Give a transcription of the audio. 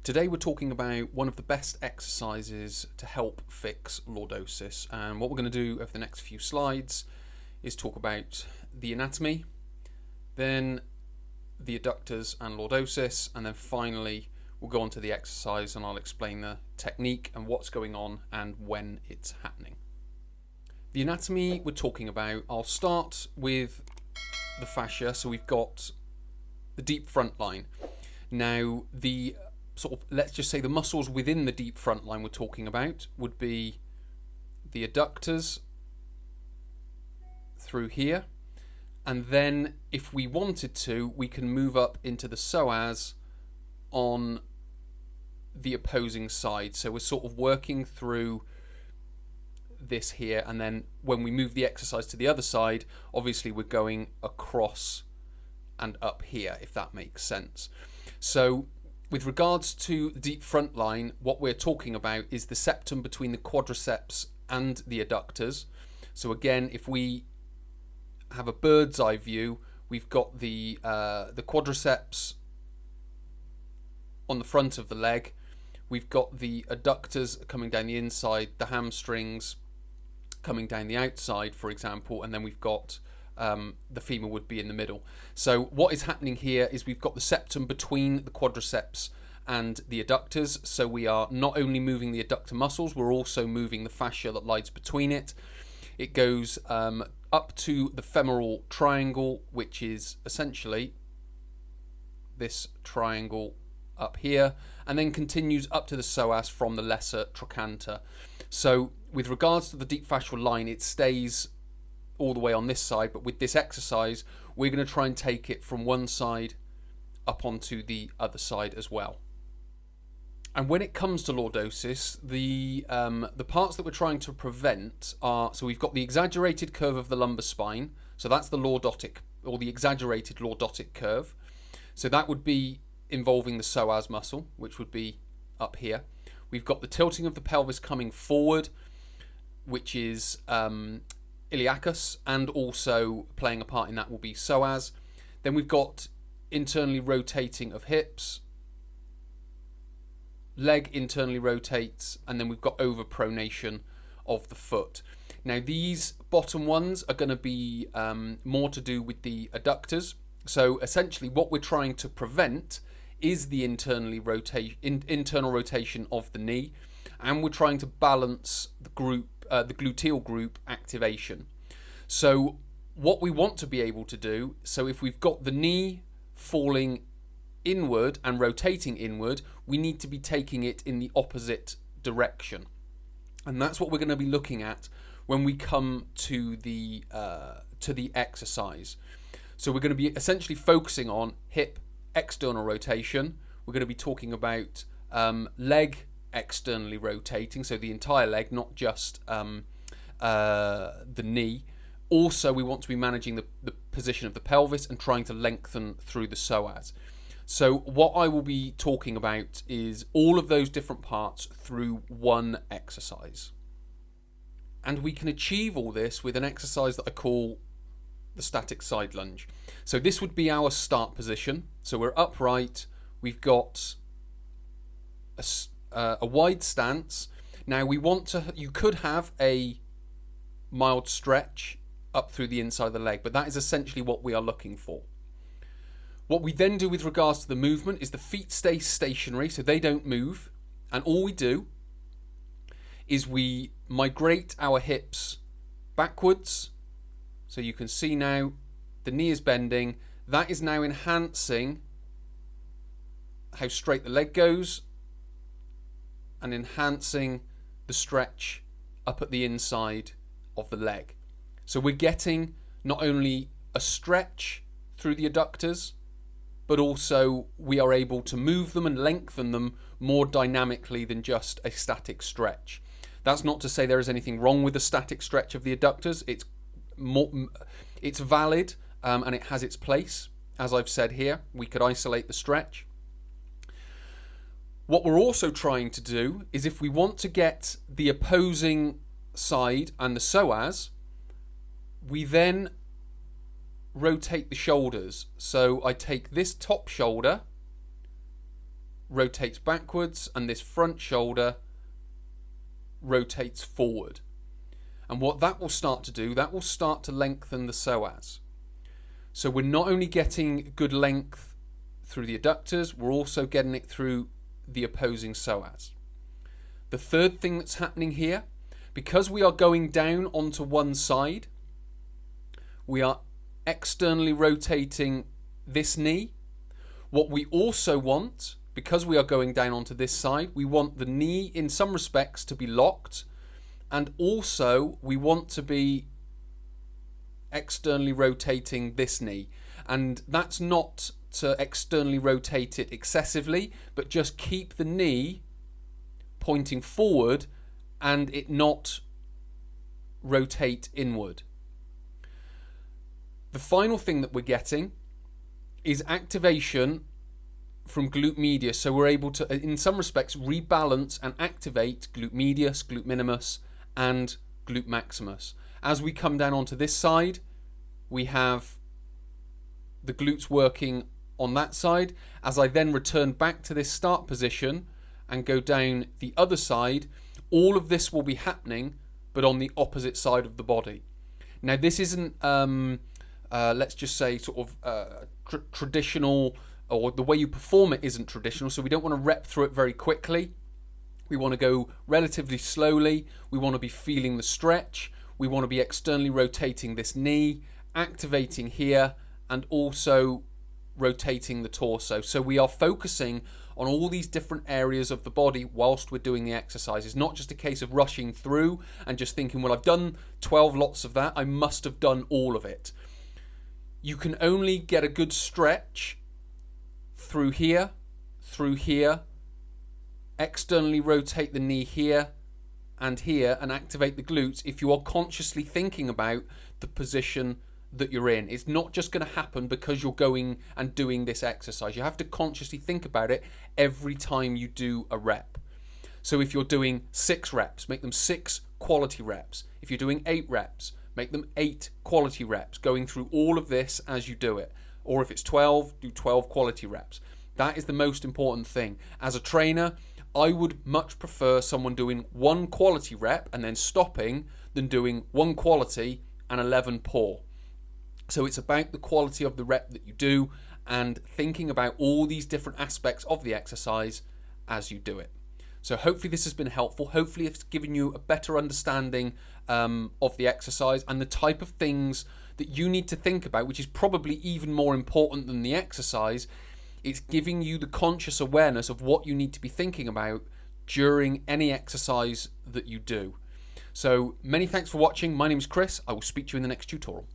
Today we're talking about one of the best exercises to help fix lordosis, and what we're going to do over the next few slides is talk about the anatomy, then the adductors and lordosis, and then finally we'll go on to the exercise and I'll explain the technique and what's going on and when it's happening. The anatomy we're talking about, I'll start with the fascia. So we've got the deep front line. Now the let's just say the muscles within the deep front line we're talking about would be the adductors through here, and then if we wanted to, we can move up into the psoas on the opposing side. So we're sort of working through this here, and then when we move the exercise to the other side, obviously we're going across and up here, if that makes sense. So with regards to the deep front line, what we're talking about is the septum between the quadriceps and the adductors. So again, if we have a bird's eye view, we've got the quadriceps on the front of the leg, we've got the adductors coming down the inside, the hamstrings coming down the outside, for example, and then we've got the femur would be in the middle. So what is happening here is we've got the septum between the quadriceps and the adductors. So we are not only moving the adductor muscles, we're also moving the fascia that lies between it. It goes up to the femoral triangle, which is essentially this triangle up here, and then continues up to the psoas from the lesser trochanter. So with regards to the deep fascial line, it stays all the way on this side, but with this exercise we're going to try and take it from one side up onto the other side as well. And when it comes to lordosis, the parts that we're trying to prevent are, so we've got the exaggerated curve of the lumbar spine, so that's the lordotic or the exaggerated lordotic curve. So that would be involving the psoas muscle, which would be up here. We've got the tilting of the pelvis coming forward, which is iliacus, and also playing a part in that will be psoas. Then we've got internally rotating of hips, leg internally rotates, and then we've got overpronation of the foot. Now these bottom ones are going to be more to do with the adductors. So essentially what we're trying to prevent is the internal rotation of the knee, and we're trying to balance the gluteal group activation. So what we want to be able to do, so if we've got the knee falling inward and rotating inward, we need to be taking it in the opposite direction, and that's what we're going to be looking at when we come to the exercise. So we're going to be essentially focusing on hip external rotation. We're going to be talking about leg externally rotating, so the entire leg, not just the knee. Also, we want to be managing the position of the pelvis and trying to lengthen through the psoas. So what I will be talking about is all of those different parts through one exercise. And we can achieve all this with an exercise that I call the static side lunge. So this would be our start position. So we're upright, we've got a wide stance. Now you could have a mild stretch up through the inside of the leg, but that is essentially what we are looking for. What we then do with regards to the movement is the feet stay stationary, so they don't move, and all we do is we migrate our hips backwards. So you can see now the knee is bending. That is now enhancing how straight the leg goes and enhancing the stretch up at the inside of the leg. So we're getting not only a stretch through the adductors, but also we are able to move them and lengthen them more dynamically than just a static stretch. That's not to say there is anything wrong with a static stretch of the adductors. It's valid and it has its place. As I've said here, we could isolate the stretch. What we're also trying to do is, if we want to get the opposing side and the psoas, we then rotate the shoulders. So I take this top shoulder, rotates backwards, and this front shoulder rotates forward. And what that will start to do, that will start to lengthen the psoas. So we're not only getting good length through the adductors, we're also getting it through the opposing psoas. The third thing that's happening here, because we are going down onto one side, we are externally rotating this knee. What we also want, because we are going down onto this side, we want the knee in some respects to be locked, and also we want to be externally rotating this knee. And that's not to externally rotate it excessively, but just keep the knee pointing forward and it not rotate inward. The final thing that we're getting is activation from glute medius. So we're able to, in some respects, rebalance and activate glute medius, glute minimus, and glute maximus. As we come down onto this side, we have the glutes working on that side. As I then return back to this start position and go down the other side, all of this will be happening, but on the opposite side of the body. Now, this isn't, let's just say, sort of traditional, or the way you perform it isn't traditional, so we don't want to rep through it very quickly. We want to go relatively slowly. We want to be feeling the stretch. We want to be externally rotating this knee, activating here, and also rotating the torso. So we are focusing on all these different areas of the body whilst we're doing the exercise. It's not just a case of rushing through and just thinking, well, I've done 12 lots of that, I must have done all of it. You can only get a good stretch through here, externally rotate the knee here, and activate the glutes if you are consciously thinking about the position that you're in. It's not just going to happen because you're going and doing this exercise. You have to consciously think about it every time you do a rep. So if you're doing 6 reps, make them 6 quality reps. If you're doing 8 reps, make them 8 quality reps, going through all of this as you do it. Or if it's 12, do 12 quality reps. That is the most important thing. As a trainer, I would much prefer someone doing 1 quality rep and then stopping than doing 1 quality and 11 poor. So it's about the quality of the rep that you do and thinking about all these different aspects of the exercise as you do it. So hopefully this has been helpful. Hopefully it's given you a better understanding of the exercise and the type of things that you need to think about, which is probably even more important than the exercise. It's giving you the conscious awareness of what you need to be thinking about during any exercise that you do. So many thanks for watching. My name is Chris. I will speak to you in the next tutorial.